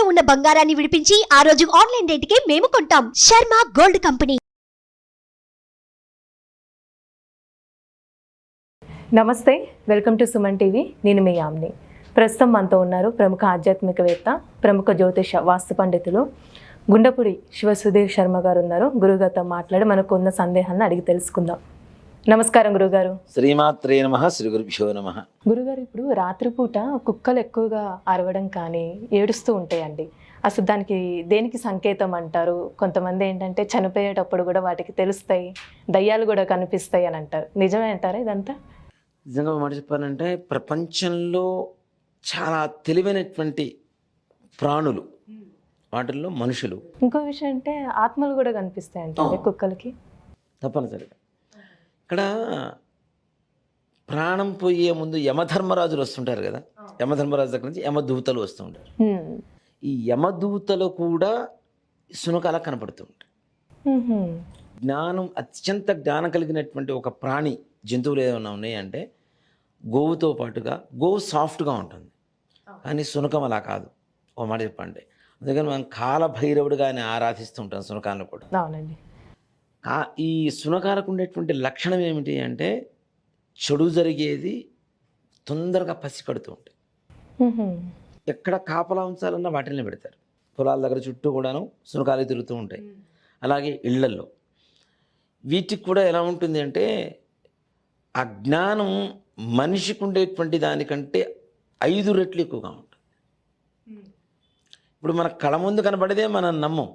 తాకట్టులో ఉన్న బంగారాన్ని విడిపించి ఆ రోజు ఆన్లైన్ రేటుకే మేము కొంటాం. Sharma gold company. నమస్తే, వెల్కమ్ టు సుమన్ టీవీ. నేను మీ యామ్ని. ప్రస్తుతం మనతో ఉన్నారు ప్రముఖ ఆధ్యాత్మికవేత్త, ప్రముఖ జ్యోతిష వాస్తు పండితులు గుండపుడి శివసుధీర్ శర్మ గారు ఉన్నారు. గురుగారితో మాట్లాడి మనకు ఉన్న సందేహాలను అడిగి తెలుసుకుందాం. నమస్కారం గురుగారు. శ్రీమాత్రే నమః. శ్రీ గురుభ్యో నమః. గురుగారు, ఇప్పుడు రాత్రిపూట కుక్కలు ఎక్కువగా అరవడం కానీ ఏడుస్తూ ఉంటాయండి. అసలు దానికి దేనికి సంకేతం అంటారు? కొంతమంది ఏంటంటే చనిపోయేటప్పుడు కూడా వాటికి తెలుస్తాయి, దయ్యాలు కూడా కనిపిస్తాయి అని అంటారు. నిజమే అంటారా ఇదంతా? నిజంగా మాట చెప్పాలంటే ప్రపంచంలో చాలా తెలివైనటువంటి ప్రాణులు, వాటిల్లో మనుషులు. ఇంకో విషయం అంటే ఆత్మలు కూడా కనిపిస్తాయి అంటే కుక్కలకి. తప్పనిసరిగా ఇక్కడ ప్రాణం పోయే ముందు యమధర్మరాజులు వస్తుంటారు కదా, యమధర్మరాజు దగ్గర నుంచి యమదూతలు వస్తూ ఉంటారు. ఈ యమదూతలు కూడా సునకాల కనపడుతూ ఉంటారు. జ్ఞానం, అత్యంత జ్ఞానం కలిగినటువంటి ఒక ప్రాణి, జంతువులు ఏమైనా ఉన్నాయంటే గోవుతో పాటుగా, గోవు సాఫ్ట్గా ఉంటుంది కానీ సునకం అలా కాదు. ఒక మాట చెప్పండి, అందుకని మనం కాలభైరవుడిగా ఆయన ఆరాధిస్తూ ఉంటాం సునకాలను కూడా. అవునండి. ఈ సునకాలకు ఉండేటువంటి లక్షణం ఏమిటి అంటే చెడు జరిగేది తొందరగా పసికడుతూ ఉంటాయి. ఎక్కడ కాపలా ఉంచాలన్నా వాటిని పెడతారు. పొలాల దగ్గర చుట్టూ కూడాను సునకాలు తిరుగుతూ ఉంటాయి. అలాగే ఇళ్లల్లో వీటికి కూడా ఎలా ఉంటుంది అంటే ఆ జ్ఞానం మనిషికి ఉండేటువంటి దానికంటే 5 రెట్లు ఎక్కువగా ఉంటుంది. ఇప్పుడు మన కళ ముందు కనబడేదే మనం నమ్మం,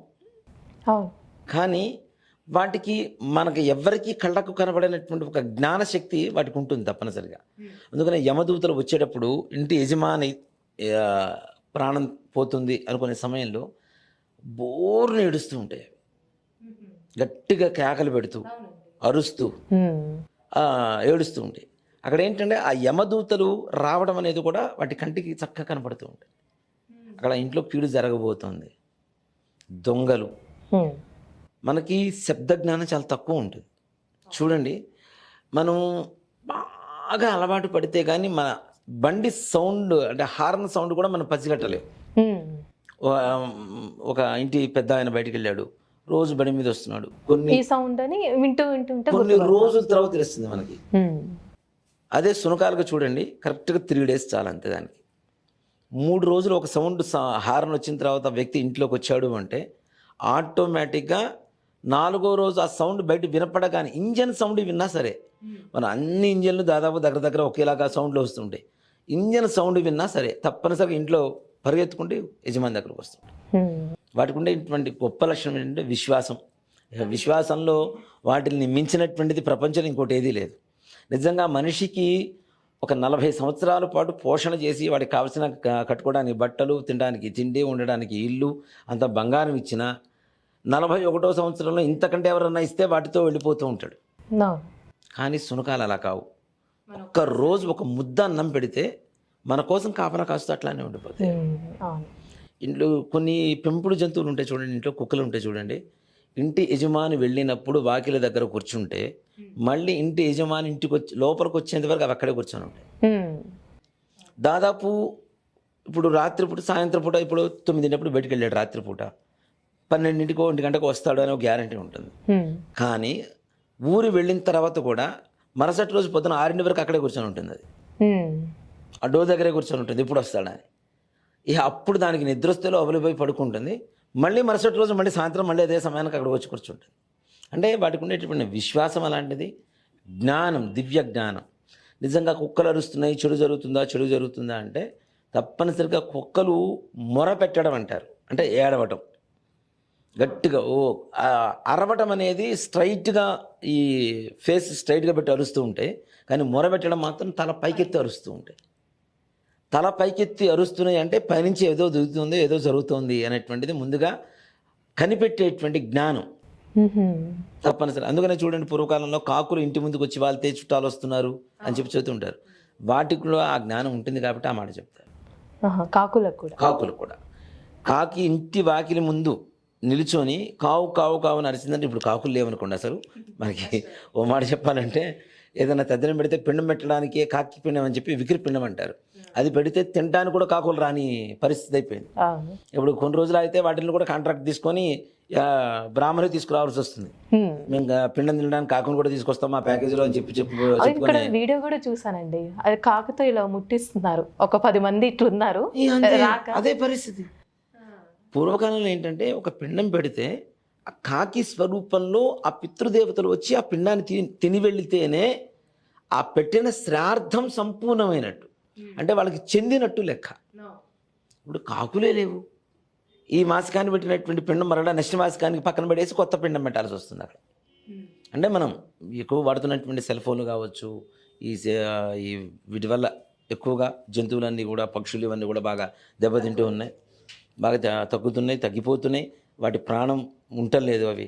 కానీ వాటికి మనకు ఎవరికి కళ్ళకు కనబడినటువంటి ఒక జ్ఞానశక్తి వాటికి ఉంటుంది తప్పనిసరిగా. అందుకని యమదూతలు వచ్చేటప్పుడు ఇంటి యజమాని ప్రాణం పోతుంది అనుకునే సమయంలో బోర్ని ఏడుస్తూ ఉంటాయి, గట్టిగా కేకలు పెడుతూ అరుస్తూ ఏడుస్తూ ఉంటాయి. అక్కడ ఏంటంటే ఆ యమదూతలు రావడం అనేది కూడా వాటి కంటికి చక్కగా కనపడుతూ ఉంటాయి. అక్కడ ఇంట్లో కీడు జరగబోతోంది, దొంగలు. మనకి శబ్ద జ్ఞానం చాలా తక్కువ ఉంటుంది. చూడండి, మనం బాగా అలవాటు పడితే కానీ మన బండి సౌండ్ అంటే హార్న్ సౌండ్ కూడా మనం పసిగట్టలేము. ఒక ఇంటి పెద్ద ఆయన బయటికి వెళ్ళాడు, రోజు బండి మీద వస్తున్నాడు, కొన్ని రోజుల తర్వాత తెలుస్తుంది మనకి. అదే సునకాలుగా చూడండి, కరెక్ట్గా 3 days చాలా అంతే. దానికి 3 రోజులు ఒక సౌండ్ హార్న్ వచ్చిన తర్వాత వ్యక్తి ఇంట్లోకి వచ్చాడు అంటే ఆటోమేటిక్గా 4వ రోజు ఆ సౌండ్ బయట వినపడగానే, ఇంజన్ సౌండ్ విన్నా సరే, మన అన్ని ఇంజన్లు దాదాపు దగ్గర ఒకేలాగా సౌండ్లు వస్తుంటాయి. ఇంజన్ సౌండ్ విన్నా సరే తప్పనిసరిగా ఇంట్లో పరిగెత్తుకుంటే యజమాని దగ్గరకు వస్తుంది. వాటికి ఉండేటువంటి గొప్ప లక్షణం ఏంటంటే విశ్వాసం. విశ్వాసంలో వాటిని మించినటువంటిది ప్రపంచంలో ఇంకోటి ఏదీ లేదు. నిజంగా మనిషికి ఒక 40 సంవత్సరాల పాటు పోషణ చేసి వాడికి కావాల్సిన కట్టుకోవడానికి బట్టలు, తినడానికి తిండి, ఉండడానికి ఇల్లు, అంత బంగారం ఇచ్చిన 41వ సంవత్సరంలో ఇంతకంటే ఎవరన్నా ఇస్తే వాటితో వెళ్ళిపోతూ ఉంటాడు. కానీ సునకాలు అలా కావు. ఒక్క రోజు ఒక ముద్ద అన్నం పెడితే మన కోసం కాపలా కాస్తూ అట్లానే ఉండిపోతాయి. ఇంట్లో కొన్ని పెంపుడు జంతువులు ఉంటాయి చూడండి, ఇంట్లో కుక్కలు ఉంటాయి చూడండి. ఇంటి యజమాని వెళ్ళినప్పుడు వాకిల దగ్గర కూర్చుంటే మళ్ళీ ఇంటి యజమాని ఇంటికి వచ్చి లోపలికి వచ్చేంత వరకు అవి అక్కడే కూర్చొని ఉంటాయి. దాదాపు ఇప్పుడు రాత్రిపూట, సాయంత్రం పూట, ఇప్పుడు 9 బయటికి వెళ్ళాడు, రాత్రిపూట 12 1 గంటకు వస్తాడు అనే గ్యారంటీ ఉంటుంది. కానీ ఊరు వెళ్ళిన తర్వాత కూడా మరుసటి రోజు పొద్దున 6 వరకు అక్కడే కూర్చొని ఉంటుంది. అది ఆ డోర్ దగ్గరే కూర్చొని ఉంటుంది, ఎప్పుడు వస్తాడని. ఇక అప్పుడు దానికి నిద్ర వస్తే అవలిపోయి పడుకుంటుంది. మళ్ళీ మరుసటి రోజు మళ్ళీ సాయంత్రం మళ్ళీ అదే సమయానికి అక్కడ వచ్చి కూర్చుంటుంది. అంటే వాటికి ఉండేటువంటి విశ్వాసం అలాంటిది, జ్ఞానం, దివ్య జ్ఞానం. నిజంగా కుక్కలు అరుస్తున్నాయి, చెడు జరుగుతుందా అంటే తప్పనిసరిగా కుక్కలు మొర పెట్టడం అంటారు, అంటే ఏడవటం, గట్టిగా అరవటం అనేది స్ట్రైట్గా, ఈ ఫేస్ స్ట్రైట్గా పెట్టి అరుస్తూ ఉంటాయి. కానీ మొర పెట్టడం మాత్రం తల పైకెత్తి అరుస్తూ ఉంటాయి. తల పైకెత్తి అరుస్తున్నాయి అంటే పైనుంచి ఏదో దిగుతుంది, ఏదో జరుగుతుంది అనేటువంటిది ముందుగా కనిపెట్టేటువంటి జ్ఞానం తప్పనిసరి. అందుకనే చూడండి, పూర్వకాలంలో కాకులు ఇంటి ముందుకు వచ్చి వాళ్తే చుట్టాలు వస్తున్నారు అని చెప్పి చెబుతుంటారు. వాటికి కూడా ఆ జ్ఞానం ఉంటుంది కాబట్టి ఆ మాట చెప్తారు. కాకులు కూడా కాకి ఇంటి వాకిలి ముందు నిలుచొని కావు కావు కావు అని అరిచిందంటే, ఇప్పుడు కాకులు లేవనుకోండి అసలు మనకి. ఓ మాట చెప్పాలంటే ఏదైనా తద్దినం పెడితే పిండం పెట్టడానికే కాకి పిండం అని చెప్పి విక్రి పిండం అంటారు. అది పెడితే తినడానికి కూడా కాకులు రాని పరిస్థితి అయిపోయింది. అవును. ఇప్పుడు కొన్ని రోజులు అయితే వాటిని కూడా కాంట్రాక్ట్ తీసుకొని బ్రాహ్మణి తీసుకురావాల్సి వస్తుంది. మేము పిండం తినడానికి కాకులు కూడా తీసుకొస్తాం మా ప్యాకేజీలో అని ఇక్కడ చెప్పుకొని వీడియో కూడా చూసానండి, అది కాకుతో ఇలా ముట్టిస్తున్నారు, ఒక 10 మంది ఇట్లున్నారు. అదే పరిస్థితి. పూర్వకాలంలో ఏంటంటే ఒక పిండం పెడితే ఆ కాకి స్వరూపంలో ఆ పితృదేవతలు వచ్చి ఆ పిండాన్ని తిని వెళితేనే ఆ పెట్టిన శ్రార్థం సంపూర్ణమైనట్టు, అంటే వాళ్ళకి చెందినట్టు లెక్క. ఇప్పుడు కాకులే లేవు, ఈ మాసకాన్ని పెట్టినటువంటి పిండం మరలా నెక్స్ట్ మాసకానికి పక్కన పడేసి కొత్త పిండం పెట్టాల్సి వస్తుంది అక్కడ. అంటే మనం ఎక్కువ వాడుతున్నటువంటి సెల్ ఫోన్లు కావచ్చు, ఈ వీటి వల్ల ఎక్కువగా జంతువులన్నీ కూడా పక్షులు ఇవన్నీ కూడా బాగా దెబ్బతింటూ ఉన్నాయి, బాగా తగ్గుతున్నాయి, తగ్గిపోతున్నాయి, వాటి ప్రాణం ఉండలేదు అవి.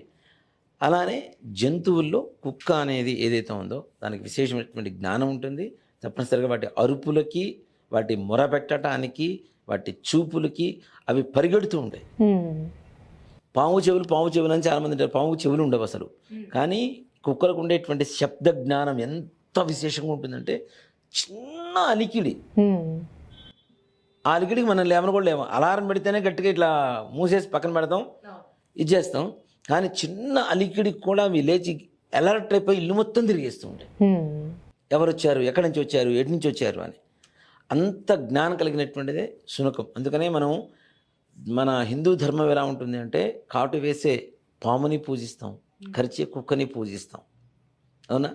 అలానే జంతువుల్లో కుక్క అనేది ఏదైతే ఉందో దానికి విశేషమైనటువంటి జ్ఞానం ఉంటుంది. తప్పనిసరిగా వాటి అరుపులకి, వాటి మొరపెట్టడానికి, వాటి చూపులకి అవి పరిగెడుతూ ఉంటాయి. పాము చెవులు అని చాలామంది అంటారు, పాము చెవులు ఉండవు అసలు. కానీ కుక్కలకు ఉండేటువంటి శబ్ద జ్ఞానం ఎంత విశేషంగా ఉంటుందంటే చిన్న అలికిడి, ఆ అలికిడికి మనం లేవని కూడా లేము. అలారం పెడితేనే గట్టిగా ఇట్లా మూసేసి పక్కన పెడతాం, ఇది చేస్తాం. కానీ చిన్న అలికిడికి కూడా అవి లేచి అలర్ట్ అయిపోయి ఇల్లు మొత్తం తిరిగేస్తూ ఉంటాయి. ఎవరు వచ్చారు, ఎక్కడి నుంచి వచ్చారు, ఎటు నుంచి వచ్చారు అని. అంత జ్ఞానం కలిగినటువంటిదే శునకం. అందుకనే మనం మన హిందూ ధర్మం ఎలా ఉంటుంది అంటే కాటు వేసే పాముని పూజిస్తాం, కరిచే కుక్కని పూజిస్తాం, అవునా.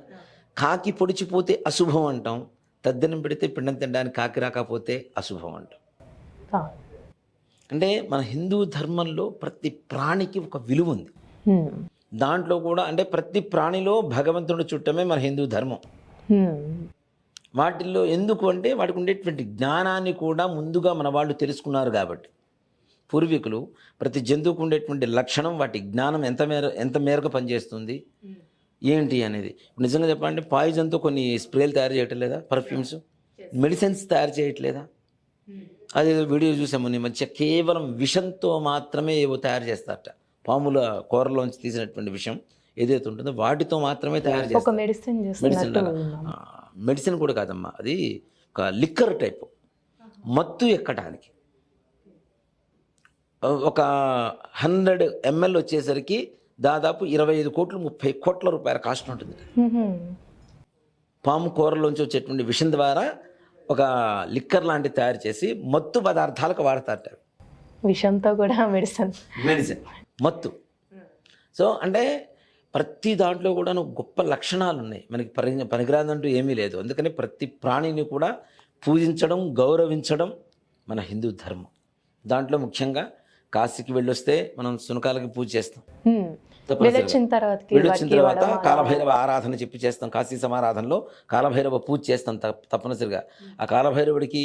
కాకి పొడిచిపోతే అశుభం అంటాం, తద్దనం పెడితే పిండం తినడానికి కాకి రాకపోతే అశుభం అంటాం. అంటే మన హిందూ ధర్మంలో ప్రతి ప్రాణికి ఒక విలువ ఉంది. దాంట్లో కూడా అంటే ప్రతి ప్రాణిలో భగవంతుడు చుట్టమే మన హిందూ ధర్మం. వాటిల్లో ఎందుకు అంటే వాటికి ఉండేటువంటి జ్ఞానాన్ని కూడా ముందుగా మన వాళ్ళు తెలుసుకున్నారు కాబట్టి. పూర్వీకులు ప్రతి జంతువుకు ఉండేటువంటి లక్షణం, వాటి జ్ఞానం ఎంత మేరకు పనిచేస్తుంది ఏంటి అనేది. నిజంగా చెప్పాలంటే పాయిజన్తో కొన్ని స్ప్రేలు తయారు చేయటం లేదా, పర్ఫ్యూమ్స్, మెడిసిన్స్ తయారు చేయట్లేదా. అదేదో వీడియో చూసాము ఈ మధ్య, కేవలం విషంతో మాత్రమే ఏవో తయారు చేస్తారట. పాముల కూరలోంచి తీసినటువంటి విషం ఏదైతే ఉంటుందో వాటితో మాత్రమే తయారు చేస్తారు. మెడిసిన్ కూడా కాదమ్మా, అది ఒక లిక్కర్ టైపు, మత్తు ఎక్కడానికి. ఒక 100 ml వచ్చేసరికి దాదాపు 25 కోట్లు 30 కోట్ల రూపాయల కాస్ట్ ఉంటుంది. పాము కూరలోంచి వచ్చేటువంటి విషం ద్వారా ఒక లిక్కర్ లాంటివి తయారు చేసి మత్తు పదార్థాలకు వాడతారట. విషంతో కూడా మెడిసిన్ మత్తు. సో అంటే ప్రతి దాంట్లో కూడా గొప్ప లక్షణాలు ఉన్నాయి, మనకి పనికిరాదంటూ ఏమీ లేదు. అందుకని ప్రతి ప్రాణిని కూడా పూజించడం, గౌరవించడం మన హిందూ ధర్మం. దాంట్లో ముఖ్యంగా కాశీకి వెళ్ళొస్తే మనం శునకాలకి పూజ చేస్తాం. వెళ్ళొచ్చిన తర్వాత కాలభైరవ ఆరాధన చెప్పి చేస్తాం. కాశీ సమారాధనలో కాలభైరవ పూజ చేస్తాం తప్పనిసరిగా. ఆ కాలభైరవుడికి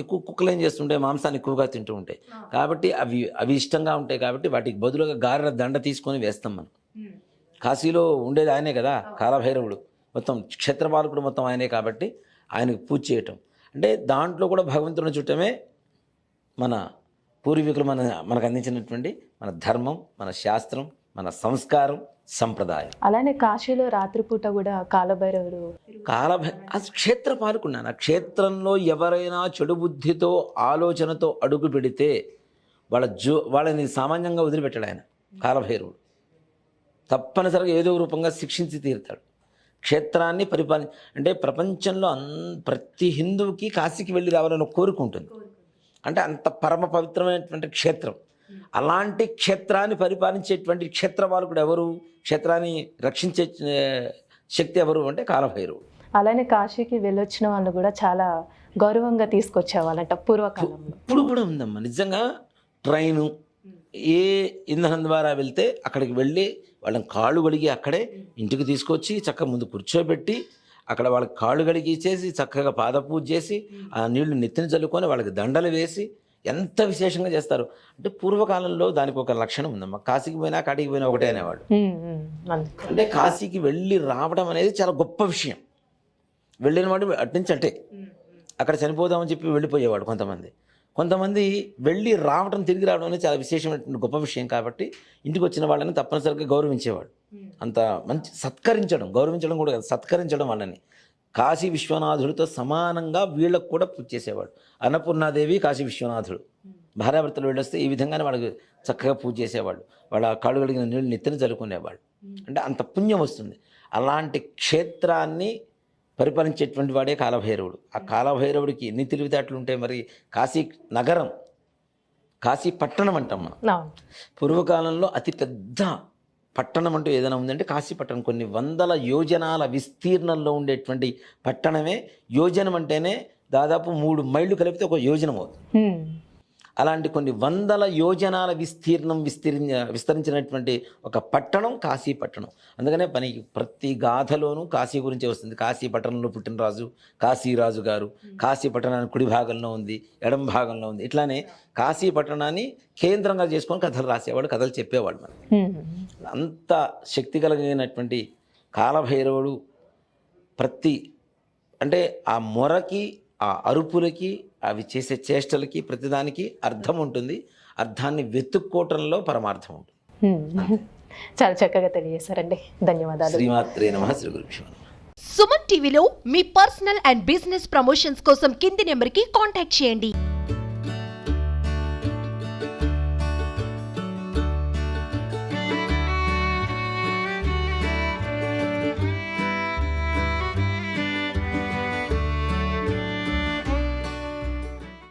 ఎక్కువ కుక్కలు ఏం చేస్తుంటే మాంసాన్ని ఎక్కువగా తింటూ ఉంటాయి కాబట్టి అవి ఇష్టంగా ఉంటాయి కాబట్టి వాటికి బదులుగా గారెల దండ తీసుకొని వేస్తాం మనం. కాశీలో ఉండేది ఆయనే కదా కాలభైరవుడు, మొత్తం క్షేత్రపాలకుడు మొత్తం ఆయనే కాబట్టి ఆయనకు పూజ చేయటం అంటే దాంట్లో కూడా భగవంతుని చుట్టమే మన పూర్వీకులు మనకు అందించినటువంటి మన ధర్మం, మన శాస్త్రం, మన సంస్కారం, సంప్రదాయం. అలానే కాశీలో రాత్రిపూట కూడా కాలభైరవుడు క్షేత్రపాలకున్నాను. ఆ క్షేత్రంలో ఎవరైనా చెడు బుద్ధితో ఆలోచనతో అడుగు పెడితే వాళ్ళని సామాన్యంగా వదిలిపెట్టాడు ఆయన. కాలభైరవుడు తప్పనిసరిగా ఏదో రూపంగా శిక్షించి తీరుతాడు. క్షేత్రాన్ని అంటే ప్రపంచంలో ప్రతి హిందువుకి కాశీకి వెళ్ళి రావాలని కోరిక ఉంటుంది. అంటే అంత పరమ పవిత్రమైనటువంటి క్షేత్రం. అలాంటి క్షేత్రాన్ని పరిపాలించేటువంటి క్షేత్రపాలకుడు ఎవరు, క్షేత్రాన్ని రక్షించే శక్తి ఎవరు అంటే కాలభైరవుడు. అలానే కాశీకి వెళ్ళొచ్చిన వాళ్ళు కూడా చాలా గౌరవంగా తీసుకొచ్చేవాళ్ళంట పూర్వకాలంలో. ఇప్పుడు కూడా ఉందమ్మా నిజంగా. ట్రైను ఏ ఇంధనం ద్వారా వెళ్తే అక్కడికి వెళ్ళి వాళ్ళని కాళ్ళు కడిగి అక్కడే ఇంటికి తీసుకొచ్చి చక్కగా ముందు కూర్చోబెట్టి అక్కడ వాళ్ళకి కాళ్ళు కడిగి ఇచ్చేసి చక్కగా పాదపూజ చేసి ఆ నీళ్లు నెత్తిన చల్లుకొని వాళ్ళకి దండలు వేసి ఎంత విశేషంగా చేస్తారు. అంటే పూర్వకాలంలో దానికి ఒక లక్షణం ఉందమ్మా. కాశీకి పోయినా కాటికి పోయినా ఒకటే అనేవాడు. అంటే కాశీకి వెళ్ళి రావడం అనేది చాలా గొప్ప విషయం. వెళ్ళిన వాడు అట్నుంచి అంటే అక్కడ చనిపోదామని చెప్పి వెళ్ళిపోయేవాడు. కొంతమంది వెళ్ళి రావడం, తిరిగి రావడం అనేది చాలా విశేషమైనటువంటి గొప్ప విషయం కాబట్టి ఇంటికి వచ్చిన వాళ్ళని తప్పనిసరిగా గౌరవించేవాడు. అంత మంచి సత్కరించడం, గౌరవించడం కూడా కాదు, సత్కరించడం వాళ్ళని కాశీ విశ్వనాథుడితో సమానంగా వీళ్ళకు కూడా పూజ చేసేవాడు. అన్నపూర్ణాదేవి కాశీ విశ్వనాథుడు భార్యాభర్తలు వెళ్ళొస్తే ఈ విధంగానే వాళ్ళకి చక్కగా పూజ చేసేవాళ్ళు. వాళ్ళ కాళ్ళు కడిగిన నీళ్ళు నెత్తిన చల్లుకునేవాళ్ళు. అంటే అంత పుణ్యం వస్తుంది. అలాంటి క్షేత్రాన్ని పరిపాలించేటువంటి వాడే కాలభైరవుడు. ఆ కాలభైరవుడికి ఎన్ని తెలివితేటలు ఉంటే మరి కాశీ నగరం, కాశీ పట్టణం అంటాం మనం. అవును. పూర్వకాలంలో అతి పెద్ద పట్టణం అంటూ ఏదైనా ఉందంటే కాశీ పట్టణం. కొన్ని వందల యోజనాల విస్తీర్ణంలో ఉండేటువంటి పట్టణమే. యోజనం అంటేనే దాదాపు 3 మైళ్ళు కలిపితే ఒక యోజనం అవుతుంది. అలాంటి కొన్ని వందల యోజనాల విస్తరించినటువంటి ఒక పట్టణం కాశీ పట్టణం. అందుకనే ప్రతి గాథలోనూ కాశీ గురించే వస్తుంది. కాశీ పట్టణంలో పుట్టిన రాజు కాశీరాజు గారు, కాశీ పట్టణానికి కుడి భాగంలో ఉంది, ఎడం భాగంలో ఉంది. ఇట్లానే కాశీ పట్టణాన్ని కేంద్రంగా చేసుకొని కథలు రాసేవాడు, కథలు చెప్పేవాడు. మనం అంత శక్తి కలిగినటువంటి కాలభైరవుడు అంటే ఆ మొరకి, ఆ అరుపులకి, అవి చేసే చేష్టలకి ప్రతిదానికి అర్థం ఉంటుంది. అర్థాన్ని వెతుక్కోవటంలో పరమార్థం ఉంటుంది. చాలా చక్కగా తెలియజేశారండి. ధన్యవాదాలు. శ్రీమాత్రే నమః. శ్రీ గురుభ్యో నమః. సుమన్ టీవీలో మీ పర్సనల్ అండ్ బిజినెస్ ప్రమోషన్స్ కోసం కింది నెంబర్కి కాంటాక్ట్ చేయండి.